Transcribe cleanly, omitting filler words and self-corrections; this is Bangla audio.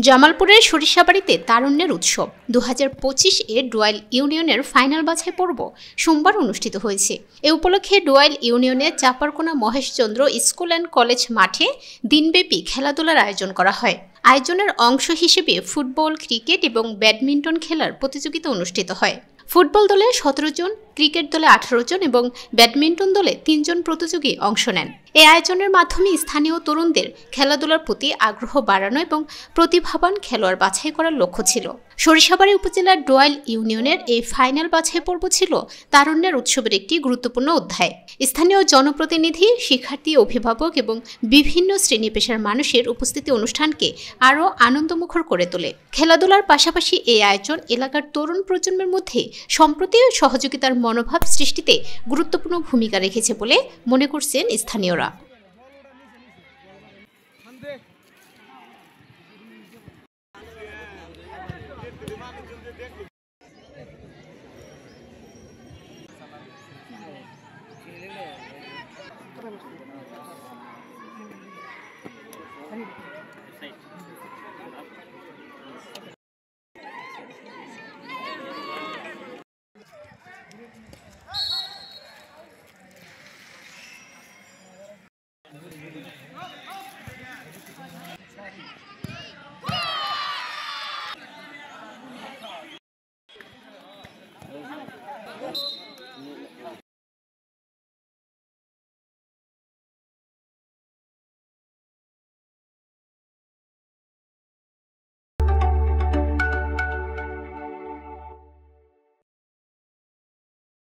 জামালপুরের সরিষাবাড়িতে তারুণ্যের উৎসব 2025 এর ডোয়াইল ইউনিয়নের ফাইনাল বাছাই পর্ব সোমবার অনুষ্ঠিত হয়েছে। এ উপলক্ষে ডোয়াইল ইউনিয়নের চাপারকোনা মহেশচন্দ্র স্কুল অ্যান্ড কলেজ মাঠে দিনব্যাপী খেলাধুলার আয়োজন করা হয়। আয়োজনের অংশ হিসেবে ফুটবল, ক্রিকেট এবং ব্যাডমিন্টন খেলার প্রতিযোগিতা অনুষ্ঠিত হয়। ফুটবল দলে 17 জন, ক্রিকেট দলে 18 জন এবং ব্যাডমিন্টন দলে 3 জন প্রতিযোগী অংশ নেন। এই আয়োজনের মাধ্যমে স্থানীয় তরুণদের খেলাধুলার প্রতি আগ্রহ বাড়ানো এবং প্রতিভাবান খেলোয়াড় বাছাই করার লক্ষ্য ছিল। সরিষাবাড়ি উপজেলার ডোয়াইল ইউনিয়নের এই ফাইনাল বাছাই পর্ব ছিল তারুণ্যের উৎসবের একটি গুরুত্বপূর্ণ অধ্যায়। স্থানীয় জনপ্রতিনিধি, শিক্ষার্থী, অভিভাবক এবং বিভিন্ন শ্রেণী পেশার মানুষের উপস্থিতি অনুষ্ঠানকে আরও আনন্দমুখর করে তোলে। খেলাধুলার পাশাপাশি এই আয়োজন এলাকার তরুণ প্রজন্মের মধ্যে সম্প্রতি ও সহযোগিতার মনোভাব সৃষ্টিতে গুরুত্বপূর্ণ ভূমিকা রেখেছে বলে মনে করছেন স্থানীয়রা।